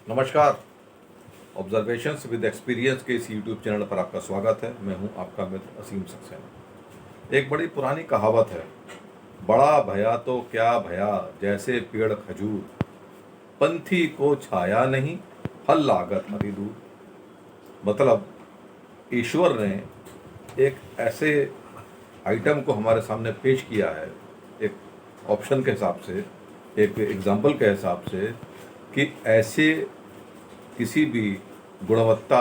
नमस्कार। Observations with experience के इस यूट्यूब चैनल पर आपका स्वागत है। मैं हूं आपका मित्र असीम सक्सेना। एक बड़ी पुरानी कहावत है, बड़ा भया तो क्या भया जैसे पेड़ खजूर, पंथी को छाया नहीं फल लागत अति दूर। मतलब ईश्वर ने एक ऐसे आइटम को हमारे सामने पेश किया है, एक ऑप्शन के हिसाब से, एक एग्जाम्पल के हिसाब से, कि ऐसे किसी भी गुणवत्ता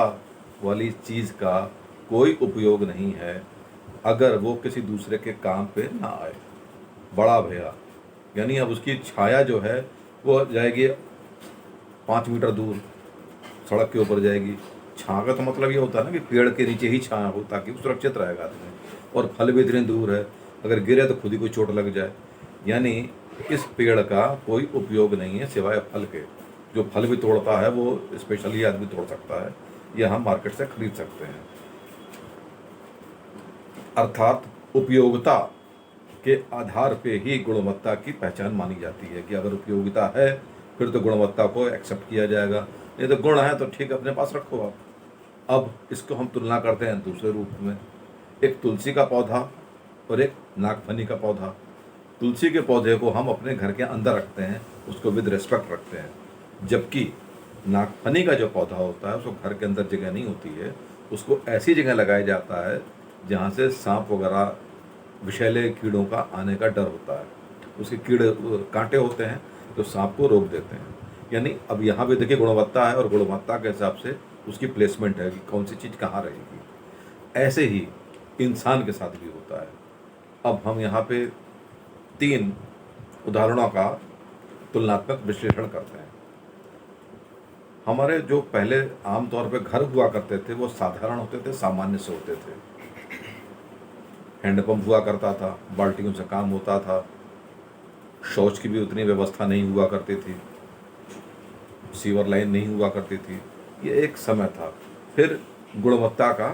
वाली चीज़ का कोई उपयोग नहीं है अगर वो किसी दूसरे के काम पे ना आए। बड़ा भैया यानी अब उसकी छाया जो है वो जाएगी 5 मीटर दूर, सड़क के ऊपर जाएगी। छाँ का तो मतलब ये होता है ना कि पेड़ के नीचे ही छाया हो ताकि वो सुरक्षित रहेगा आदमी। और फल भी इतनी दूर है, अगर गिरे तो खुद ही कोई चोट लग जाए। यानी इस पेड़ का कोई उपयोग नहीं है सिवाय फल के। जो फल भी तोड़ता है वो स्पेशली आदमी तोड़ सकता है या हम मार्केट से खरीद सकते हैं। अर्थात उपयोगिता के आधार पे ही गुणवत्ता की पहचान मानी जाती है कि अगर उपयोगिता है फिर तो गुणवत्ता को एक्सेप्ट किया जाएगा, नहीं तो गुण है तो ठीक है अपने पास रखो आप। अब इसको हम तुलना करते हैं दूसरे रूप में, एक तुलसी का पौधा और एक नागफनी का पौधा। तुलसी के पौधे को हम अपने घर के अंदर रखते हैं, उसको विद रिस्पेक्ट रखते हैं, जबकि नागफनी का जो पौधा होता है उसको घर के अंदर जगह नहीं होती है, उसको ऐसी जगह लगाया जाता है जहाँ से सांप वगैरह विषैले कीड़ों का आने का डर होता है। उसके कीड़े कांटे होते हैं जो सांप को रोक देते हैं। यानी अब यहाँ पे देखिए गुणवत्ता है और गुणवत्ता के हिसाब से उसकी प्लेसमेंट है कि कौन सी चीज़ कहाँ रहेगी। ऐसे ही इंसान के साथ भी होता है। अब हम यहाँ पे 3 उदाहरणों का तुलनात्मक विश्लेषण करते हैं। हमारे जो पहले आमतौर पे घर हुआ करते थे वो साधारण होते थे, सामान्य से होते थे। हैंडपंप हुआ करता था, बाल्टियों से काम होता था, शौच की भी उतनी व्यवस्था नहीं हुआ करती थी, सीवर लाइन नहीं हुआ करती थी। ये एक समय था। फिर गुणवत्ता का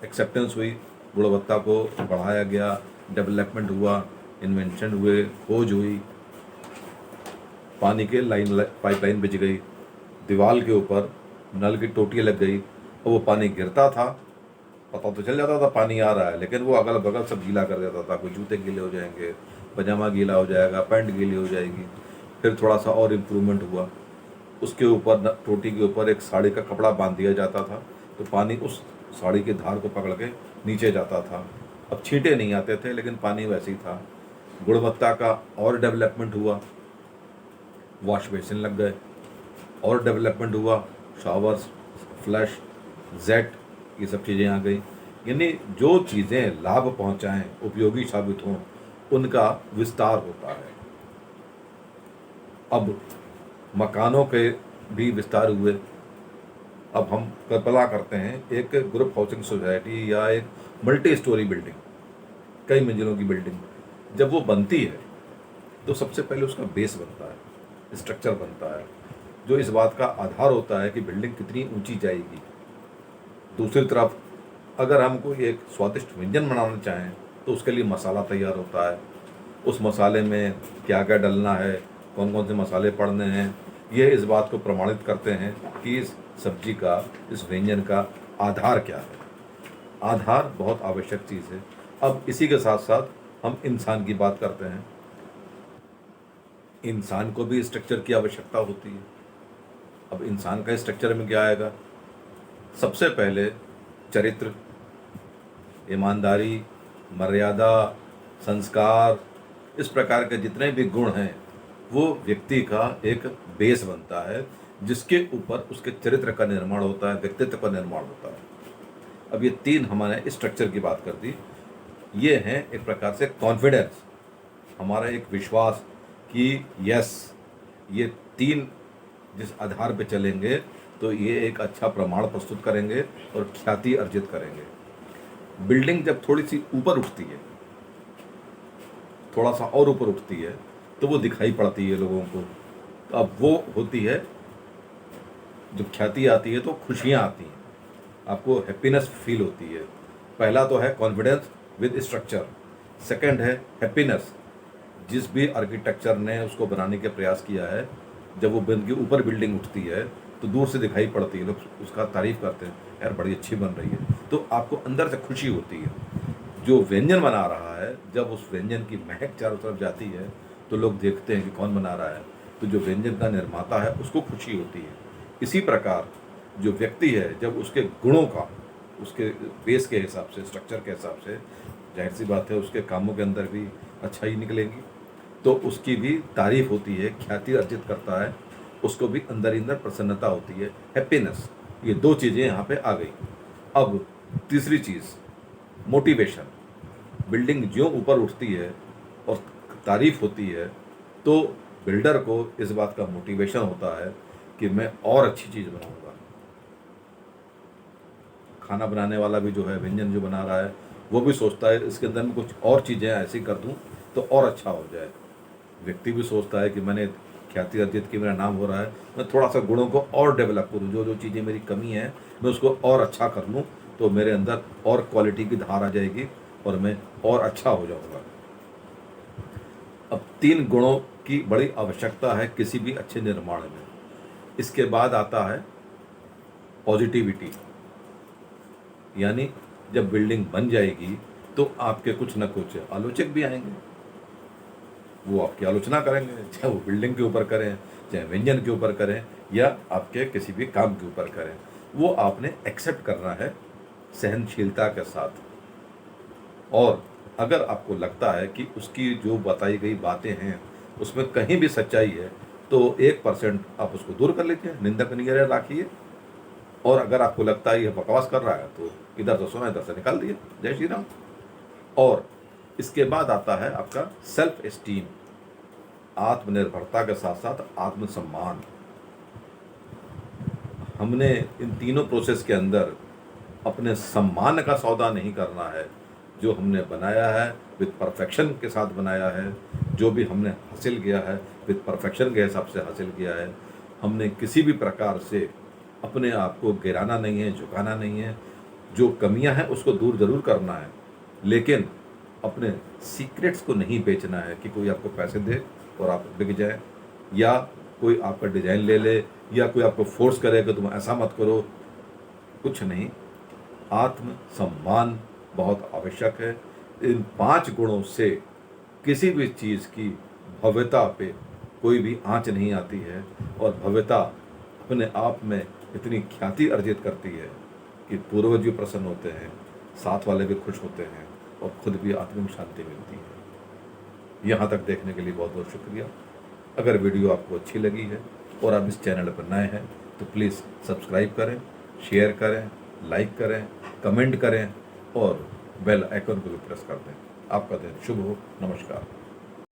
एक्सेप्टेंस हुई, गुणवत्ता को बढ़ाया गया, डेवलपमेंट हुआ, इन्वेंशन हुए, खोज हुई, पानी के पाइपलाइन बिछ गई, दीवार के ऊपर नल की टोटी लग गई और वो पानी गिरता था, पता तो चल जाता था पानी आ रहा है, लेकिन वो अगल बगल सब गीला कर देता था। कोई जूते गीले हो जाएंगे, पजामा गीला हो जाएगा, पैंट गीली हो जाएगी। फिर थोड़ा सा और इम्प्रूवमेंट हुआ, उसके ऊपर टोटी के ऊपर एक साड़ी का कपड़ा बांध दिया जाता था तो पानी उस साड़ी के धार को पकड़ के नीचे जाता था। अब छींटे नहीं आते थे लेकिन पानी वैसे ही था। गुणवत्ता का और डेवलपमेंट हुआ, वॉश बेसिन लग गए, और डेवलपमेंट हुआ, शावर्स, फ्लश, जेट, ये सब चीज़ें आ गई। यानी जो चीज़ें लाभ पहुंचाएं, उपयोगी साबित हों, उनका विस्तार होता है। अब मकानों के भी विस्तार हुए। अब हम कल्पना करते हैं एक ग्रुप हाउसिंग सोसाइटी या एक मल्टी स्टोरी बिल्डिंग, कई मंजिलों की बिल्डिंग जब वो बनती है तो सबसे पहले उसका बेस बनता है, स्ट्रक्चर बनता है, जो इस बात का आधार होता है कि बिल्डिंग कितनी ऊंची जाएगी। दूसरी तरफ अगर हम कोई एक स्वादिष्ट व्यंजन बनाना चाहें तो उसके लिए मसाला तैयार होता है। उस मसाले में क्या क्या डलना है, कौन कौन से मसाले पड़ने हैं, ये इस बात को प्रमाणित करते हैं कि इस सब्जी का, इस व्यंजन का आधार क्या है। आधार बहुत आवश्यक चीज़ है। अब इसी के साथ साथ हम इंसान की बात करते हैं। इंसान को भी स्ट्रक्चर की आवश्यकता होती है। अब इंसान का स्ट्रक्चर में क्या आएगा? सबसे पहले चरित्र, ईमानदारी, मर्यादा, संस्कार, इस प्रकार के जितने भी गुण हैं वो व्यक्ति का एक बेस बनता है जिसके ऊपर उसके चरित्र का निर्माण होता है, व्यक्तित्व का निर्माण होता है। अब ये 3 हमने स्ट्रक्चर की बात कर दी। ये हैं एक प्रकार से कॉन्फिडेंस, हमारा एक विश्वास कि यस, ये 3 जिस आधार पे चलेंगे तो ये एक अच्छा प्रमाण प्रस्तुत करेंगे और ख्याति अर्जित करेंगे। बिल्डिंग जब थोड़ी सी ऊपर उठती है, थोड़ा सा और ऊपर उठती है तो वो दिखाई पड़ती है लोगों को। तो अब वो होती है, जब ख्याति आती है तो खुशियाँ आती हैं, आपको हैप्पीनेस फील होती है। पहला तो है कॉन्फिडेंस विद स्ट्रक्चर, सेकंड है हैप्पीनेस, जिस भी आर्किटेक्चर ने उसको बनाने के प्रयास किया है जब वो बन के ऊपर बिल्डिंग उठती है तो दूर से दिखाई पड़ती है, लोग उसका तारीफ करते हैं, यार बड़ी अच्छी बन रही है, तो आपको अंदर से खुशी होती है। जो व्यंजन बना रहा है, जब उस व्यंजन की महक चारों तरफ जाती है तो लोग देखते हैं कि कौन बना रहा है, तो जो व्यंजन का निर्माता है उसको खुशी होती है। इसी प्रकार जो व्यक्ति है, जब उसके गुणों का, उसके बेस के हिसाब से, स्ट्रक्चर के हिसाब से, जाहिर सी बात है उसके कामों के अंदर भी अच्छा ही निकलेंगी, तो उसकी भी तारीफ होती है, ख्याति अर्जित करता है, उसको भी अंदर ही अंदर प्रसन्नता होती है, हैप्पीनेस। ये दो चीज़ें यहाँ पे आ गई। अब तीसरी चीज़, मोटिवेशन। बिल्डिंग ज्यों ऊपर उठती है और तारीफ होती है तो बिल्डर को इस बात का मोटिवेशन होता है कि मैं और अच्छी चीज़ बनाऊंगा। खाना बनाने वाला भी जो है, व्यंजन जो बना रहा है, वो भी सोचता है इसके अंदर में कुछ और चीज़ें ऐसी कर दूं तो और अच्छा हो जाए। व्यक्ति भी सोचता है कि मैंने ख्याति अर्जित की, मेरा नाम हो रहा है, मैं थोड़ा सा गुणों को और डेवलप करूँ, जो जो चीज़ें मेरी कमी है मैं उसको और अच्छा कर लूँ, तो मेरे अंदर और क्वालिटी की धार आ जाएगी और मैं और अच्छा हो जाऊँगा। अब 3 गुणों की बड़ी आवश्यकता है किसी भी अच्छे निर्माण में। इसके बाद आता है पॉजिटिविटी, यानी जब बिल्डिंग बन जाएगी तो आपके कुछ न कुछ आलोचक भी आएंगे, वो आपकी आलोचना करेंगे, चाहे वो बिल्डिंग के ऊपर करें, चाहे व्यंजन के ऊपर करें, या आपके किसी भी काम के ऊपर करें। वो आपने एक्सेप्ट करना है सहनशीलता के साथ। और अगर आपको लगता है कि उसकी जो बताई गई बातें हैं उसमें कहीं भी सच्चाई है, तो 1% आप उसको दूर कर लीजिए, निंदक निगरानी रखिए। और अगर आपको लगता है ये बकवास कर रहा है तो इधर से सुना, इधर से निकाल दिए। जय श्री राम। और इसके बाद आता है आपका सेल्फ एस्टीम, आत्मनिर्भरता के साथ साथ आत्मसम्मान। हमने इन तीनों प्रोसेस के अंदर अपने सम्मान का सौदा नहीं करना है। जो हमने बनाया है विद परफेक्शन के साथ बनाया है, जो भी हमने हासिल किया है विद परफेक्शन के हिसाब से हासिल किया है। हमने किसी भी प्रकार से अपने आप को गिराना नहीं है, झुकाना नहीं है। जो कमियां हैं उसको दूर ज़रूर करना है, लेकिन अपने सीक्रेट्स को नहीं बेचना है कि कोई आपको पैसे दे और आप बिक जाए, या कोई आपका डिज़ाइन ले ले, या कोई आपको फोर्स करे कि तुम ऐसा मत करो। कुछ नहीं, आत्मसम्मान बहुत आवश्यक है। इन 5 गुणों से किसी भी चीज़ की भव्यता पे कोई भी आंच नहीं आती है, और भव्यता अपने आप में इतनी ख्याति अर्जित करती है कि पूर्वज भी प्रसन्न होते हैं, साथ वाले भी खुश होते हैं, और खुद भी आत्मिक शांति मिलती है। यहाँ तक देखने के लिए बहुत बहुत शुक्रिया। अगर वीडियो आपको अच्छी लगी है और आप इस चैनल पर नए हैं तो प्लीज़ सब्सक्राइब करें, शेयर करें, लाइक करें, कमेंट करें और बेल आइकन को भी प्रेस कर दें। आपका दिन शुभ हो। नमस्कार।